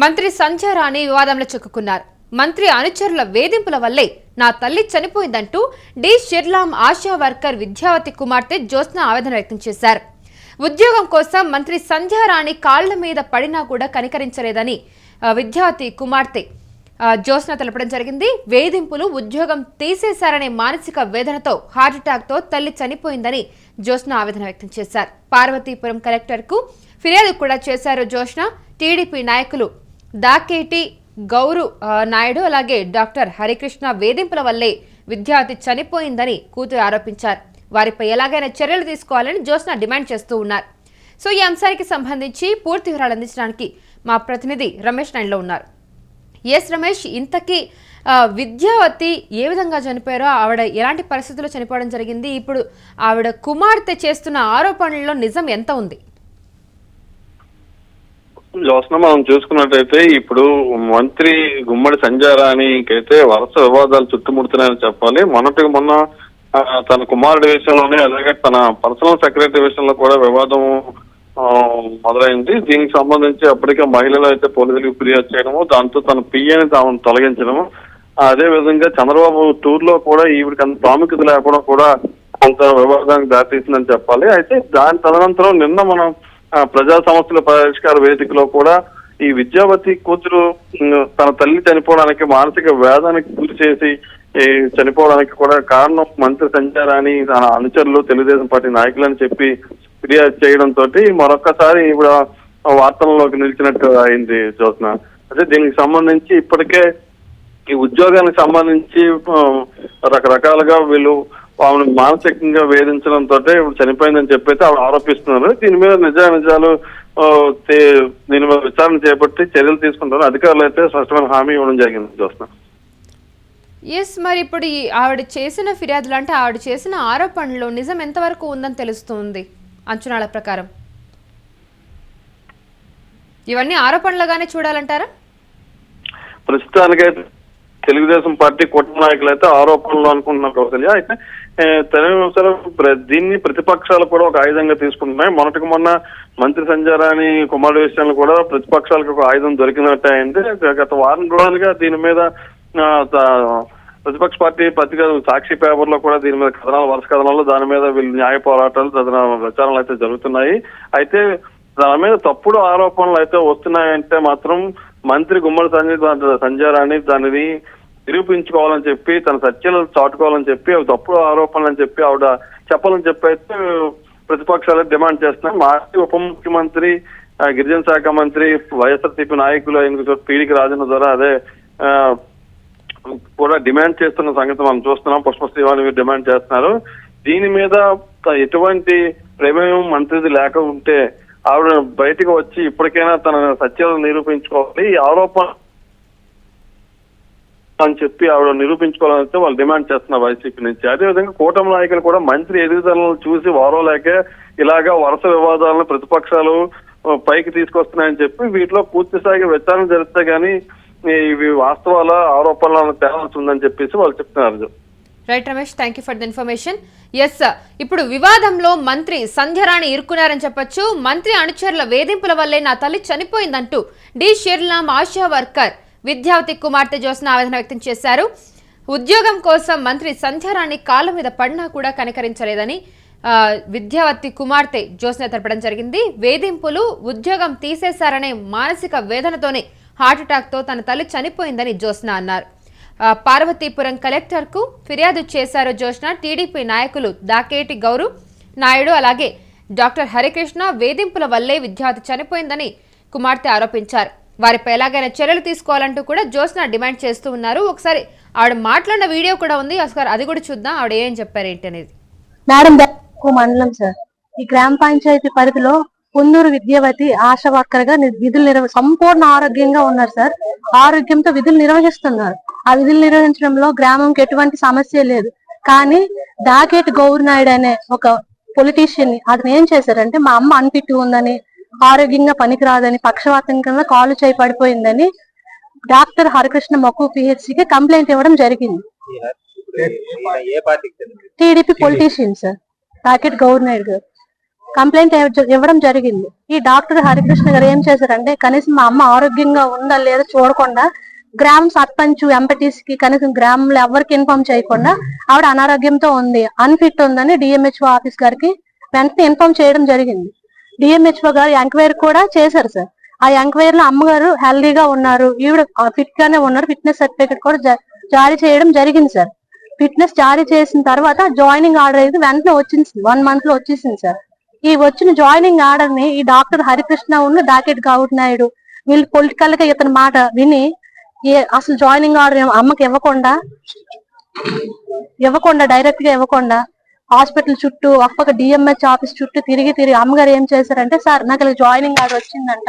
మంత్రి సంధ్య రాణి వివాదంలో చిక్కుకున్నారు. మంత్రి అనుచరుల వేధింపుల వల్లే నా తల్లి చనిపోయిందంటూ డి షిర్లాం ఆశా వర్కర్ విద్యావతి కుమార్తె జ్యోత్స్న ఆవేదన వ్యక్తం చేశారు. ఉద్యోగం కోసం మంత్రి సంధ్య రాణి కాళ్ల మీద పడినా కూడా కనికరించలేదని విద్యావతి కుమార్తె జ్యోత్స్న తెలపడం జరిగింది. వేధింపులు, ఉద్యోగం తీసేశారనే మానసిక వేదనతో హార్ట్అటాక్తో తల్లి చనిపోయిందని జ్యోత్స్న ఆవేదన వ్యక్తం చేశారు. పార్వతీపురం కలెక్టర్కు ఫిర్యాదు కూడా చేశారు జ్యోత్స్న. టీడీపీ నాయకులు దాకేటి గౌరు నాయుడు అలాగే డాక్టర్ హరికృష్ణ వేధింపుల వల్లే విద్యార్థి చనిపోయిందని కూతురు ఆరోపించారు. వారిపై ఎలాగైనా చర్యలు తీసుకోవాలని జ్యోత్స్న డిమాండ్ చేస్తూ ఉన్నారు. సో ఈ అంశానికి సంబంధించి పూర్తి వివరాలు అందించడానికి మా ప్రతినిధి రమేష్ లైన్లో ఉన్నారు. ఎస్ రమేష్, ఇంతకీ విద్యావతి ఏ విధంగా చనిపోయారో, ఆవిడ ఎలాంటి పరిస్థితుల్లో చనిపోవడం జరిగింది, ఇప్పుడు ఆవిడ కుమార్తె చేస్తున్న ఆరోపణల్లో నిజం ఎంత ఉంది? జ్యోత్స్న, మనం చూసుకున్నట్టయితే ఇప్పుడు మంత్రి గుమ్మడి సంధ్య రాణికైతే వరుస వివాదాలు చుట్టుముడుతున్నాయని చెప్పాలి. మొన్న తన కుమారుడి విషయంలోనే, అలాగే తన పర్సనల్ సెక్రటరీ విషయంలో కూడా వివాదం మొదలైంది. దీనికి సంబంధించి అప్పటికే మహిళలు అయితే పోలీసులకు ఫిర్యాదు చేయడము, దాంతో తన పిఏని తాను తొలగించడము, అదే విధంగా చంద్రబాబు టూర్ లో కూడా ఈవిడికి అంత ప్రాముఖ్యత లేకపోవడం కూడా కొంత వివాదానికి దారితీసిందని చెప్పాలి. అయితే దాని తదనంతరం నిన్న మనం ప్రజా సమస్యల పరిష్కార వేదికలో కూడా ఈ విద్యావతి కూతురు తన తల్లి చనిపోవడానికి మానసిక వేదానికి గురి చేసి చనిపోవడానికి కూడా కారణం మంత్రి సంధ్య రాణి తన అనుచరులు తెలుగుదేశం పార్టీ నాయకులని చెప్పి ఫిర్యాదు చేయడంతో మరొక్కసారి ఇప్పుడు వార్తల్లోకి నిలిచినట్టు అయింది జ్యోత్స్న. అదే దీనికి సంబంధించి ఇప్పటికే ఈ ఉద్యోగానికి సంబంధించి రకరకాలుగా వీళ్ళు ఆమెను మానసికంగా వేధించడంతో ఇప్పుడు చనిపోయిందని చెప్పైతే ఆవిడ ఆరోపిస్తున్నారు. దీని మీద నిజాలు దీని మీద విచారణ చేపట్టి చర్యలు తీసుకుంటారు అధికారులు అయితే స్పష్టమైన హామీ ఇవ్వడం జరిగింది జ్యోత్స్న. ఎస్, మరి ఇప్పుడు ఆవిడ చేసిన ఫిర్యాదులు, అంటే ఆవిడ చేసిన ఆరోపణలో నిజం ఎంతవరకు ఉందని తెలుస్తుంది అంచనాల ప్రకారం? ఇవన్నీ ఆరోపణలుగానే చూడాలంటారా? ప్రస్తుతానికైతే తెలుగుదేశం పార్టీ కుటుంబ నాయకులు అయితే ఆరోపణలు అనుకుంటున్నారు కౌశల్య. అయితే దీన్ని ప్రతిపక్షాలు కూడా ఒక ఆయుధంగా తీసుకుంటున్నాయి. మొన్న మంత్రి సంధ్య రాణి కుమారుడు విషయంలో కూడా ప్రతిపక్షాలకు ఒక ఆయుధం దొరికినట్టు అయింది. గత వారం రోజులుగా దీని మీద ప్రతిపక్ష పార్టీ పత్రిక సాక్షి పేపర్ లో కూడా దీని మీద వరుస కథనాలు, దాని మీద వీళ్ళు న్యాయ పోరాటాలు, విచారణలు అయితే జరుగుతున్నాయి. అయితే దాని మీద తప్పుడు ఆరోపణలు అయితే వస్తున్నాయంటే మాత్రం మంత్రి గుమ్మడి సంధ్య రాణి దానిని నిరూపించుకోవాలని చెప్పి, తన సత్యాలు చాటుకోవాలని చెప్పి, అవి తప్పుడు ఆరోపణలు అని చెప్పి ఆవిడ చెప్పాలని చెప్పి అయితే ప్రతిపక్షాలు డిమాండ్ చేస్తున్నాయి. మాజీ ఉప ముఖ్యమంత్రి, గిరిజన శాఖ మంత్రి, వైఎస్ఆర్సీపీ నాయకులు అయిన పీడికి రాజన్న ద్వారా అదే కూడా డిమాండ్ చేస్తున్న సంగతి మనం చూస్తున్నాం. పుష్ప శ్రీవాణి డిమాండ్ చేస్తున్నారు. దీని మీద ఎటువంటి ప్రమేయం మంత్రిది లేక ఉంటే ఆవిడ బయటకు వచ్చి ఇప్పటికైనా తన సత్యాలను నిరూపించుకోవాలి, ఆరోపణ అని చెప్పి ఆవిడ నిరూపించుకోవాలని వాళ్ళు డిమాండ్ చేస్తున్నారు వైసీపీ నుంచి. అదేవిధంగా కూటమి నాయకులు కూడా మంత్రి ఎదుగుదలను చూసి వారోలేక ఇలాగా వరుస వివాదాలను ప్రతిపక్షాలు పైకి తీసుకొస్తున్నాయని చెప్పి వీటిలో పూర్తి స్థాయిగా విచారణ జరిగితే గానీ ఇవి వాస్తవాల ఆరోపణలను తేవాల్సి ఉందని చెప్పేసి వాళ్ళు చెప్తున్నారు. Right Ramesh, thank you for the information. Yes, ఇప్పుడు వివాదంలో మంత్రి సంధ్య రాణి ఇరుక్కున్నారని చెప్పొచ్చు. మంత్రి అనుచరుల వేధింపుల వల్లే నా తల్లి చనిపోయిందంటూ డి షిర్లాం ఆశా వర్కర్ విద్యావతి కుమార్తె జ్యోత్స్న ఆవేదన వ్యక్తం చేశారు. ఉద్యోగం కోసం మంత్రి సంధ్య రాణి కాళ్ళ మీద పడినా కూడా కనికరించలేదని విద్యావతి కుమార్తె జ్యోత్స్న తెలపడం జరిగింది. వేధింపులు, ఉద్యోగం తీసేశారనే మానసిక వేదనతోనే హార్ట్అటాక్తో తన తల్లి చనిపోయిందని జ్యోత్స్న అన్నారు. పార్వతీపురం కలెక్టర్కు ఫిర్యాదు చేశారు జ్యోత్స్న. టీడీపీ నాయకులు దాకేటి గౌరు నాయుడు అలాగే డాక్టర్ హరికృష్ణ వేధింపుల వల్లే విద్యావతి చనిపోయిందని కుమార్తె ఆరోపించారు. వారిపై ఎలాగైనా చర్యలు తీసుకోవాలంటూ కూడా జ్యోత్స్న డిమాండ్ చేస్తూ ఉన్నారు. ఒకసారి ఆవిడ మాట్లాడిన వీడియో కూడా ఉంది, ఒకసారి అది కూడా చూద్దాం. ఆవిడ ఏం చెప్పారు ఏంటి అనేది. మేడం, మండలం సార్, ఈ గ్రామ పంచాయతీ పరిధిలో పొందూరు విద్యావతి ఆశా వర్కర్ గా విధులు సంపూర్ణ ఆరోగ్యంగా ఉన్నారు సార్. ఆరోగ్యంతో విధులు నిర్వహిస్తున్నారు. ఆ విధులు నిర్వహించడంలో గ్రామంకి ఎటువంటి సమస్య లేదు. కానీ దాకేటి గౌరు నాయుడు అనే ఒక పొలిటీషియన్ అతను ఏం చేశారంటే, మా అమ్మ అన్ఫిట్ ఉందని, ఆరోగ్యంగా పనికిరాదని, పక్షవాతం కింద కాలు చేయి పడిపోయిందని డాక్టర్ హరికృష్ణ మక్కు పిహెచ్సికి కంప్లైంట్ ఇవ్వడం జరిగింది. TDP politician sir, దాకేటి Gowru Naidu గారు. కంప్లైంట్ ఇవ్వడం జరిగింది. ఈ డాక్టర్ హరికృష్ణ గారు ఏం చేశారంటే కనీసం మా అమ్మ ఆరోగ్యంగా ఉందా లేదా చూడకుండా గ్రామ సర్పంచ్ ఎంపీటీస్ కి కనీసం గ్రామంలో ఎవరికి ఇన్ఫార్మ్ చేయకుండా ఆవిడ అనారోగ్యంతో ఉంది, అన్ఫిట్ ఉందని డిఎంహెచ్ఓ ఆఫీస్ గారికి వెంటనే ఇన్ఫార్మ్ చేయడం జరిగింది. డిఎంహెచ్ఓ గారు ఎంక్వైరీ కూడా చేశారు సార్. ఆ ఎంక్వైరీలో అమ్మగారు హెల్దీగా ఉన్నారు, ఈవిడ ఫిట్ గానే ఉన్నారు, ఫిట్నెస్ సర్టిఫికేట్ కూడా జారీ చేయడం జరిగింది సార్. ఫిట్నెస్ జారీ చేసిన తర్వాత జాయినింగ్ ఆర్డర్ అయితే వెంటనే వచ్చింది, 1 month లో వచ్చేసింది సార్. ఈ వచ్చిన జాయినింగ్ ఆర్డర్ ని ఈ డాక్టర్ హరికృష్ణ ఉన్న డాకెట్ గౌడ్ నాయుడు వీళ్ళు పొలిటికల్ గా ఇతని మాట విని అసలు జాయినింగ్ ఆర్డర్ అమ్మకి ఇవ్వకుండా డైరెక్ట్ గా ఇవ్వకుండా హాస్పిటల్ చుట్టూ ఒక్క డిఎంహెచ్ ఆఫీస్ చుట్టూ తిరిగి అమ్మగారు ఏం చేశారంటే, సార్ నాకు ఇలా జాయినింగ్ ఆర్డర్ వచ్చిందంట,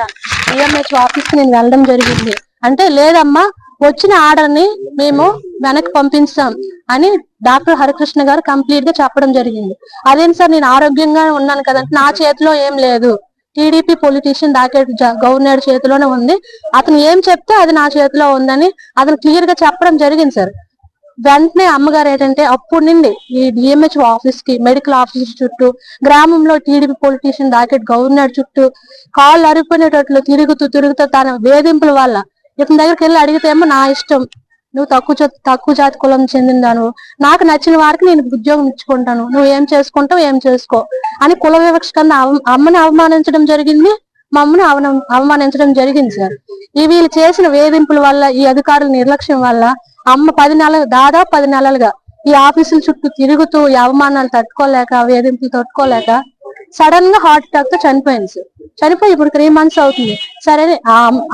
డిఎంహెచ్ ఆఫీస్ కి నేను వెళ్ళడం జరిగింది అంటే, లేదమ్మా వచ్చిన ఆర్డర్ ని మేము వెనక్కి పంపిస్తాం అని డాక్టర్ హరికృష్ణ గారు కంప్లీట్ గా చెప్పడం జరిగింది. అదేంటి సార్ నేను ఆరోగ్యంగా ఉన్నాను కదంటే, నా చేతిలో ఏం లేదు, టీడీపీ పొలిటీషియన్ డాకెట్ గవర్నర్ చేతిలోనే ఉంది, అతను ఏం చెప్తే అది నా చేతిలో ఉందని అతను క్లియర్ గా చెప్పడం జరిగింది సార్. వెంటనే అమ్మగారు ఏంటంటే అప్పుడు నుండి ఈ డిఎంహెచ్ ఆఫీస్ కి మెడికల్ ఆఫీస్ చుట్టూ గ్రామంలో టీడీపీ పొలిటీషియన్ డాకెట్ గవర్నర్ చుట్టూ కాళ్ళు అరిపోయినట్లు తిరుగుతూ తన వేధింపుల వల్ల ఇతని దగ్గరికి వెళ్ళి అడిగితేమో నా ఇష్టం, నువ్వు తక్కువ జాతి కులం చెందిందాను, నాకు నచ్చిన వారికి నేను ఉద్యోగం ఇచ్చుకుంటాను, నువ్వు ఏం చేసుకుంటావు ఏం చేసుకో అని కుల వివక్ష కింద అమ్మని అవమానించడం జరిగింది, మా అమ్మని అవమానించడం జరిగింది సార్. ఈ వీళ్ళు చేసిన వేధింపుల వల్ల ఈ అధికారుల నిర్లక్ష్యం వల్ల అమ్మ దాదాపు 10 నెలలుగా ఈ ఆఫీసుల చుట్టూ తిరుగుతూ ఈ అవమానాలు తట్టుకోలేక వేధింపులు తట్టుకోలేక సడన్ గా హార్ట్ అటాక్ తో చనిపోయింది సార్. చనిపోయి ఇప్పుడు 3 months అవుతుంది. సరే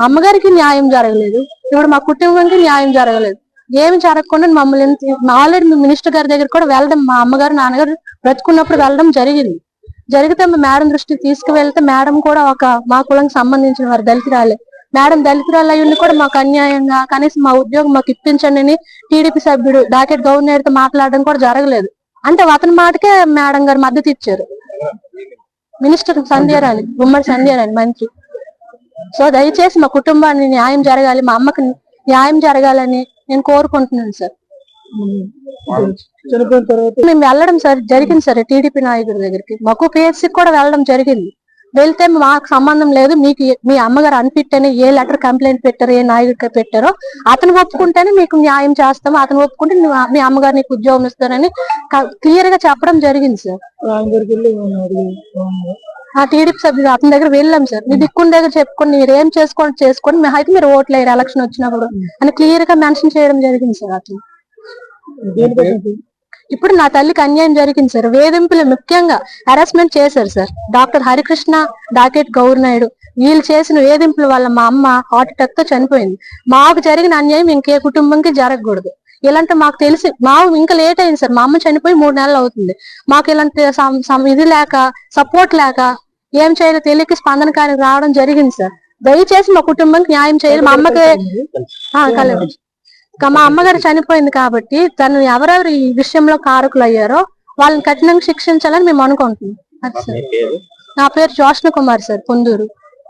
అమ్మగారికి న్యాయం జరగలేదు, ఇప్పుడు మా కుటుంబానికి న్యాయం జరగలేదు. ఏమి జరగకుండా మమ్మల్ని ఆల్రెడీ మినిస్టర్ గారి దగ్గర కూడా వెళ్ళడం, మా అమ్మగారు నాన్నగారు బ్రతుకున్నప్పుడు వెళ్ళడం జరిగింది. జరిగితే మేడం దృష్టికి తీసుకువెళ్తే మేడం కూడా మా కులానికి సంబంధించిన వారు దళితురాలే, మేడం దళితురాలు అయ్యుండి కూడా మాకు అన్యాయంగా కనీసం మా ఉద్యోగం మాకు ఇప్పించండి అని టీడీపీ సభ్యుడు డాకెట్ గవర్నర్ తో మాట్లాడడం కూడా జరగలేదు. అంటే అతని మాటకే మేడం గారు మద్దతు ఇచ్చారు, మినిస్టర్ సంధ్యారాణి, గుమ్మడి సంధ్యారాణి మంత్రి. సో దయచేసి మా కుటుంబాన్ని న్యాయం జరగాలి, మా అమ్మకి న్యాయం జరగాలని నేను కోరుకుంటున్నాను సార్. మేము వెళ్ళడం సార్ జరిగింది సార్ టీడీపీ నాయకుడి దగ్గరికి, మాకు పిహెచ్సి కూడా వెళ్ళడం జరిగింది. వెళ్తే మాకు సంబంధం లేదు, మీకు మీ అమ్మగారు అన్ఫిట్ అని ఏ లెటర్ కంప్లైంట్ పెట్టారో ఏ నాయకుడికి పెట్టారో అతను ఒప్పుకుంటేనే మీకు న్యాయం చేస్తాము, అతను ఒప్పుకుంటే మీ అమ్మగారు నీకు ఉద్యోగం ఇస్తారని క్లియర్ గా చెప్పడం జరిగింది సార్. ఆ టీడీపీ సభ్యుడు అతని దగ్గర వెళ్ళాం సార్, మీ దిక్కుని దగ్గర చెప్పుకొని మీరు ఏం చేసుకోండి అయితే మీరు ఓట్లు వేయరు ఎలక్షన్ వచ్చినప్పుడు అని క్లియర్ గా మెన్షన్ చేయడం జరిగింది సార్. అతను ఇప్పుడు నా తల్లికి అన్యాయం జరిగింది సార్, వేధింపులు ముఖ్యంగా హెరాస్మెంట్ చేశారు సార్ డాక్టర్ హరికృష్ణ డాకెట్ గౌరనాయుడు. వీళ్ళు చేసిన వేధింపుల వల్ల మా అమ్మ హార్ట్ అటాక్ తో చనిపోయింది. మాకు జరిగిన అన్యాయం ఇంకే కుటుంబంకి జరగకూడదు. ఇలాంటి మాకు తెలిసి ఇంకా లేట్ అయింది సార్, మా అమ్మ చనిపోయి 3 నెలలు అవుతుంది. మాకు ఇలాంటి ఇది లేక సపోర్ట్ లేక ఏం చేయాలో తెలియక స్పందన కార్యక్రమం రావడం జరిగింది సార్. దయచేసి మా కుటుంబానికి న్యాయం చేయాలి. మా అమ్మకి మా అమ్మగారు చనిపోయింది కాబట్టి తను ఎవరెవరు ఈ విషయంలో కారకులు అయ్యారో వాళ్ళని కఠినంగా శిక్షించాలని మేము అనుకుంటున్నాం. నా పేరు జోష్ణ కుమార్ సార్, పొందూరు.